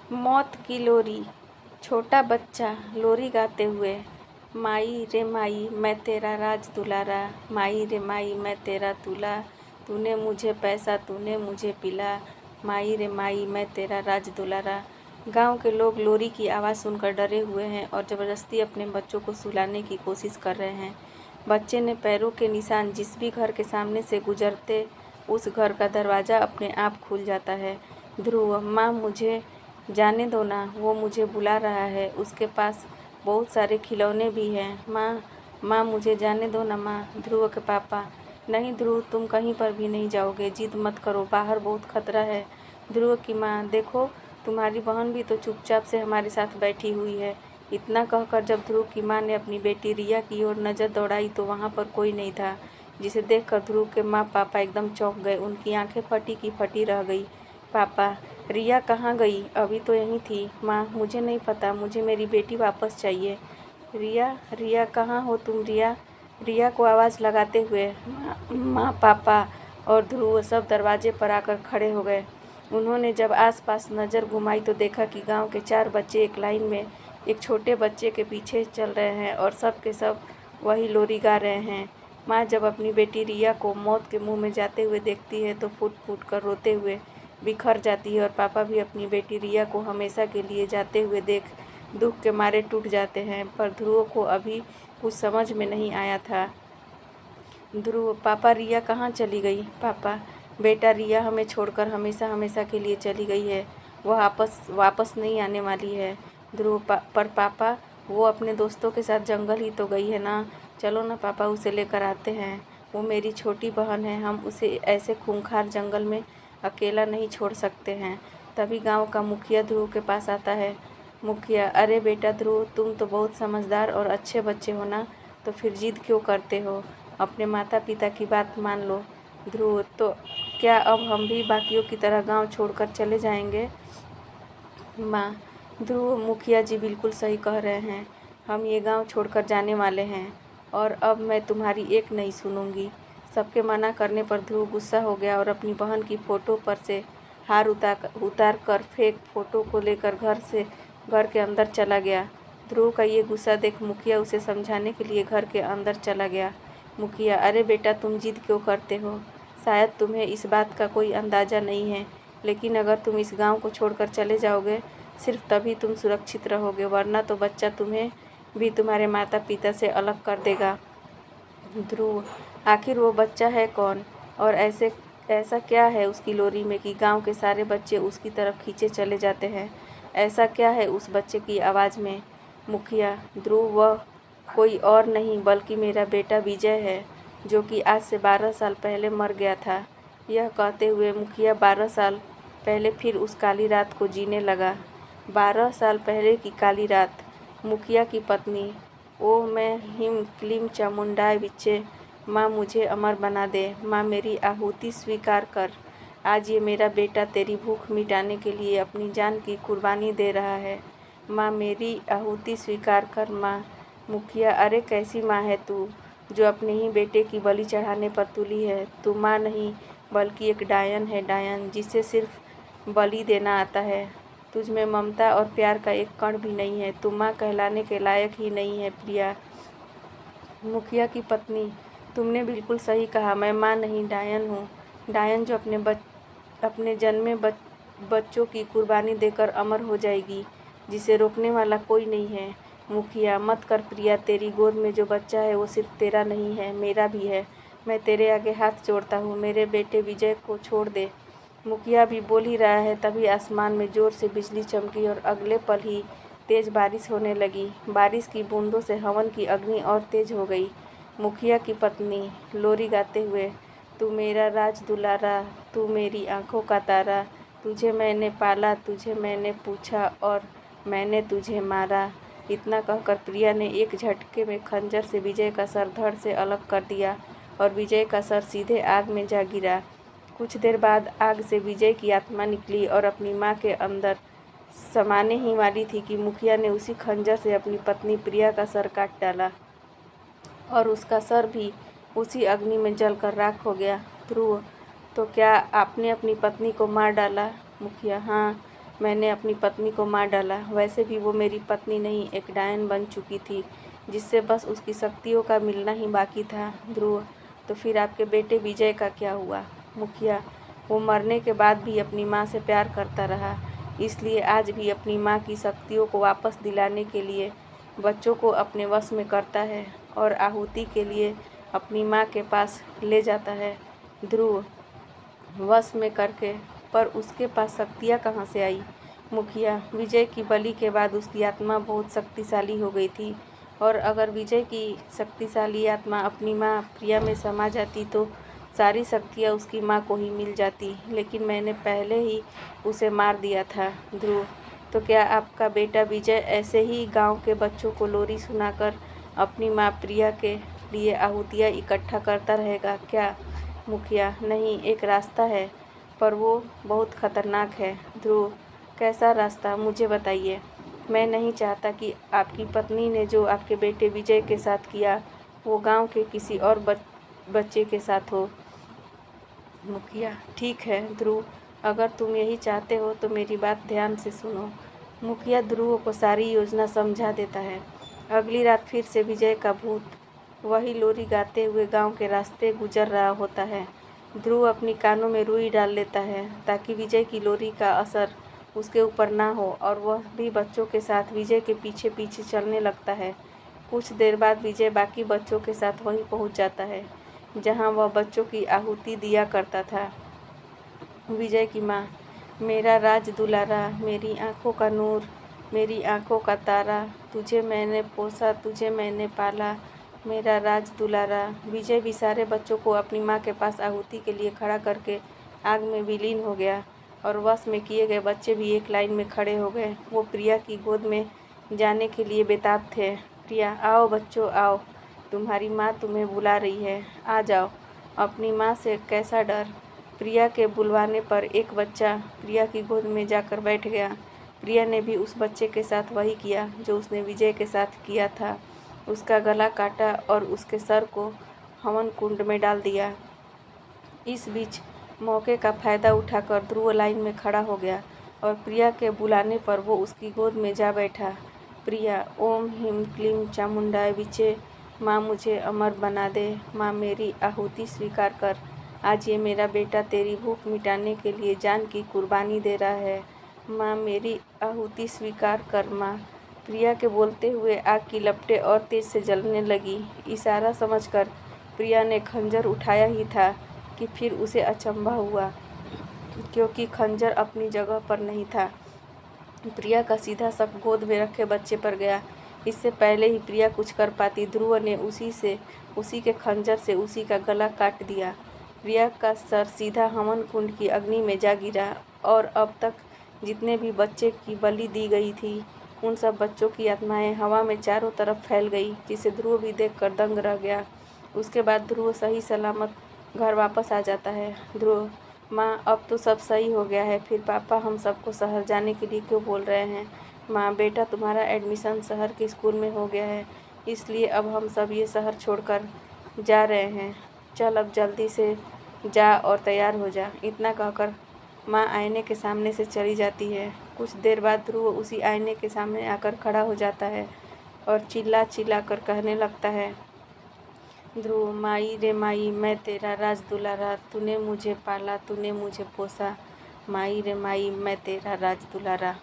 मौत की लोरी। छोटा बच्चा लोरी गाते हुए, माई रे माई मैं तेरा राज दुलारा, माई रे माई मैं तेरा दूल्हा, तूने मुझे पैसा तूने मुझे पिला, माई रे माई मैं तेरा राज दुलारा। गांव के लोग लोरी की आवाज़ सुनकर डरे हुए हैं और ज़बरदस्ती अपने बच्चों को सुलाने की कोशिश कर रहे हैं। बच्चे ने पैरों के निशान जिस भी घर के सामने से गुजरते उस घर का दरवाज़ा अपने आप खुल जाता है। ध्रुव, माँ मुझे जाने दो ना, वो मुझे बुला रहा है, उसके पास बहुत सारे खिलौने भी हैं। माँ माँ मुझे जाने दो ना माँ। ध्रुव के पापा, नहीं ध्रुव, तुम कहीं पर भी नहीं जाओगे, जिद मत करो, बाहर बहुत खतरा है। ध्रुव की माँ, देखो तुम्हारी बहन भी तो चुपचाप से हमारे साथ बैठी हुई है। इतना कहकर जब ध्रुव की माँ ने अपनी बेटी रिया की ओर नज़र दौड़ाई तो वहाँ पर कोई नहीं था, जिसे देखकर ध्रुव के माँ पापा एकदम चौंक गए। उनकी आंखें फटी की फटी रह गई। पापा, रिया कहाँ गई? अभी तो यहीं थी। माँ, मुझे नहीं पता, मुझे मेरी बेटी वापस चाहिए। रिया, रिया कहाँ हो तुम? रिया, रिया को आवाज़ लगाते हुए माँ पापा और ध्रुव सब दरवाजे पर आकर खड़े हो गए। उन्होंने जब आसपास नज़र घुमाई तो देखा कि गांव के 4 बच्चे एक लाइन में एक छोटे बच्चे के पीछे चल रहे हैं और सब के सब वही लोरी गा रहे हैं। माँ जब अपनी बेटी रिया को मौत के मुंह में जाते हुए देखती है तो फूट फूट कर रोते हुए बिखर जाती है और पापा भी अपनी बेटी रिया को हमेशा के लिए जाते हुए देख दुख के मारे टूट जाते हैं। पर ध्रुव को अभी कुछ समझ में नहीं आया था। ध्रुव, पापा रिया कहाँ चली गई? पापा, बेटा रिया हमें छोड़कर हमेशा हमेशा के लिए चली गई है, वह वापस नहीं आने वाली है। ध्रुव, पर पापा वो अपने दोस्तों के साथ जंगल ही तो गई है ना, चलो ना पापा उसे लेकर आते हैं, वो मेरी छोटी बहन है, हम उसे ऐसे खूंखार जंगल में अकेला नहीं छोड़ सकते हैं। तभी गांव का मुखिया ध्रुव के पास आता है। मुखिया, अरे बेटा ध्रुव, तुम तो बहुत समझदार और अच्छे बच्चे हो ना, तो फिर जिद क्यों करते हो? अपने माता पिता की बात मान लो। ध्रुव, तो क्या अब हम भी बाकियों की तरह गांव छोड़कर चले जाएंगे? माँ, ध्रुव, मुखिया जी बिल्कुल सही कह रहे हैं, हम ये गांव छोड़कर जाने वाले हैं और अब मैं तुम्हारी एक नहीं सुनूंगी। सबके मना करने पर ध्रुव गुस्सा हो गया और अपनी बहन की फ़ोटो पर से हार उतार कर फेंक फ़ोटो को लेकर घर के अंदर चला गया। ध्रुव का ये गुस्सा देख मुखिया उसे समझाने के लिए घर के अंदर चला गया। मुखिया, अरे बेटा तुम जिद क्यों करते हो? शायद तुम्हें इस बात का कोई अंदाज़ा नहीं है, लेकिन अगर तुम इस गांव को छोड़कर चले जाओगे सिर्फ तभी तुम सुरक्षित रहोगे, वरना तो बच्चा तुम्हें भी तुम्हारे माता पिता से अलग कर देगा। ध्रुव, आखिर वो बच्चा है कौन और ऐसा क्या है उसकी लोरी में कि गांव के सारे बच्चे उसकी तरफ खींचे चले जाते हैं? ऐसा क्या है उस बच्चे की आवाज़ में? मुखिया, ध्रुव वह कोई और नहीं बल्कि मेरा बेटा विजय है, जो कि आज से 12 साल पहले मर गया था। यह कहते हुए मुखिया 12 साल पहले फिर उस काली रात को जीने लगा। 12 साल पहले की काली रात। मुखिया की पत्नी, ओ मैं हिम क्लीम चामुंडाय बिच्चे, माँ मुझे अमर बना दे, माँ मेरी आहुति स्वीकार कर। आज ये मेरा बेटा तेरी भूख मिटाने के लिए अपनी जान की कुर्बानी दे रहा है, माँ मेरी आहुति स्वीकार कर माँ। मुखिया, अरे कैसी माँ है तू, जो अपने ही बेटे की बलि चढ़ाने पर तुली है? तू माँ नहीं बल्कि एक डायन है, डायन जिसे सिर्फ बलि देना आता है। तुझ में ममता और प्यार का एक कण भी नहीं है, तू माँ कहलाने के लायक ही नहीं है प्रिया। मुखिया की पत्नी, तुमने बिल्कुल सही कहा, मैं माँ नहीं डायन हूँ। डायन जो अपने जन्मे बच्चों की कुर्बानी देकर अमर हो जाएगी, जिसे रोकने वाला कोई नहीं है। मुखिया, मत कर प्रिया, तेरी गोद में जो बच्चा है वो सिर्फ तेरा नहीं है, मेरा भी है। मैं तेरे आगे हाथ जोड़ता हूँ, मेरे बेटे विजय को छोड़ दे। मुखिया भी बोल ही रहा है तभी आसमान में जोर से बिजली चमकी और अगले पल ही तेज बारिश होने लगी। बारिश की बूंदों से हवन की अग्नि और तेज हो गई। मुखिया की पत्नी लोरी गाते हुए, तू मेरा राज दुलारा, तू मेरी आंखों का तारा, तुझे मैंने पाला, तुझे मैंने पूछा और मैंने तुझे मारा। इतना कहकर प्रिया ने एक झटके में खंजर से विजय का सर धड़ से अलग कर दिया और विजय का सर सीधे आग में जा गिरा। कुछ देर बाद आग से विजय की आत्मा निकली और अपनी माँ के अंदर समाने ही वाली थी कि मुखिया ने उसी खंजर से अपनी पत्नी प्रिया का सर काट डाला और उसका सर भी उसी अग्नि में जलकर राख हो गया। ध्रुव, तो क्या आपने अपनी पत्नी को मार डाला? मुखिया, हाँ, मैंने अपनी पत्नी को मार डाला। वैसे भी वो मेरी पत्नी नहीं, एक डायन बन चुकी थी, जिससे बस उसकी शक्तियों का मिलना ही बाकी था। ध्रुव, तो फिर आपके बेटे विजय का क्या हुआ? मुखिया, वो मरने के बाद भी अपनी माँ से प्यार करता रहा, इसलिए आज भी अपनी माँ की शक्तियों को वापस दिलाने के लिए बच्चों को अपने वश में करता है और आहुति के लिए अपनी माँ के पास ले जाता है। ध्रुव, वश में करके, पर उसके पास शक्तियाँ कहाँ से आई? मुखिया, विजय की बलि के बाद उसकी आत्मा बहुत शक्तिशाली हो गई थी, और अगर विजय की शक्तिशाली आत्मा अपनी माँ प्रिया में समा जाती तो सारी शक्तियाँ उसकी माँ को ही मिल जाती, लेकिन मैंने पहले ही उसे मार दिया था। ध्रुव, तो क्या आपका बेटा विजय ऐसे ही गांव के बच्चों को लोरी सुनाकर अपनी माँ प्रिया के लिए आहुतियाँ इकट्ठा करता रहेगा क्या? मुखिया, नहीं, एक रास्ता है, पर वो बहुत खतरनाक है। ध्रुव, कैसा रास्ता, मुझे बताइए। मैं नहीं चाहता कि आपकी पत्नी ने जो आपके बेटे विजय के साथ किया वो गांव के किसी और बच्चे के साथ हो। मुखिया, ठीक है ध्रुव, अगर तुम यही चाहते हो तो मेरी बात ध्यान से सुनो। मुखिया ध्रुव को सारी योजना समझा देता है। अगली रात फिर से विजय का भूत वही लोरी गाते हुए गांव के रास्ते गुजर रहा होता है। ध्रुव अपनी कानों में रुई डाल लेता है ताकि विजय की लोरी का असर उसके ऊपर ना हो, और वह भी बच्चों के साथ विजय के पीछे पीछे चलने लगता है। कुछ देर बाद विजय बाकी बच्चों के साथ वहीं पहुंच जाता है जहां वह बच्चों की आहुति दिया करता था। विजय की माँ, मेरा राज दुलारा, मेरी आँखों का नूर, मेरी आँखों का तारा, तुझे मैंने पोसा, तुझे मैंने पाला, मेरा राज दुलारा। विजय भी सारे बच्चों को अपनी माँ के पास आहुति के लिए खड़ा करके आग में विलीन हो गया, और वश में किए गए बच्चे भी एक लाइन में खड़े हो गए। वो प्रिया की गोद में जाने के लिए बेताब थे। प्रिया, आओ बच्चों आओ, तुम्हारी माँ तुम्हें बुला रही है, आ जाओ। अपनी माँ से कैसा डर। प्रिया के बुलवाने पर एक बच्चा प्रिया की गोद में जाकर बैठ गया। प्रिया ने भी उस बच्चे के साथ वही किया जो उसने विजय के साथ किया था, उसका गला काटा और उसके सर को हवन कुंड में डाल दिया। इस बीच मौके का फायदा उठाकर ध्रुव लाइन में खड़ा हो गया और प्रिया के बुलाने पर वो उसकी गोद में जा बैठा। प्रिया, ओम ह्रीं क्लीं चामुंडाय विचे, माँ मुझे अमर बना दे, माँ मेरी आहुति स्वीकार कर। आज ये मेरा बेटा तेरी भूख मिटाने के लिए जान की कुर्बानी दे रहा है, माँ मेरी आहुति स्वीकार कर माँ। प्रिया के बोलते हुए आग की लपटें और तेज से जलने लगी। इशारा समझकर प्रिया ने खंजर उठाया ही था कि फिर उसे अचंभा हुआ, क्योंकि खंजर अपनी जगह पर नहीं था। प्रिया का सीधा शक गोद में रखे बच्चे पर गया। इससे पहले ही प्रिया कुछ कर पाती, ध्रुव ने उसी के खंजर से उसी का गला काट दिया। प्रिया का सर सीधा हवन कुंड की अग्नि में जा गिरा, और अब तक जितने भी बच्चे की बलि दी गई थी उन सब बच्चों की आत्माएं हवा में चारों तरफ फैल गई, जिसे ध्रुव भी देखकर दंग रह गया। उसके बाद ध्रुव सही सलामत घर वापस आ जाता है। ध्रुव, माँ अब तो सब सही हो गया है, फिर पापा हम सबको शहर जाने के लिए क्यों बोल रहे हैं? माँ, बेटा तुम्हारा एडमिशन शहर के स्कूल में हो गया है, इसलिए अब हम सब ये शहर छोड़कर जा रहे हैं। चल अब जल्दी से जा और तैयार हो जा। इतना कहकर माँ आईने के सामने से चली जाती है। कुछ देर बाद ध्रुव उसी आईने के सामने आकर खड़ा हो जाता है और चिल्ला चिल्ला कर कहने लगता है, ध्रुव, माई रे माई मैं तेरा राज दुलारा, तूने मुझे पाला, तूने मुझे पोसा, माई रे माई मैं तेरा राज दुलारा।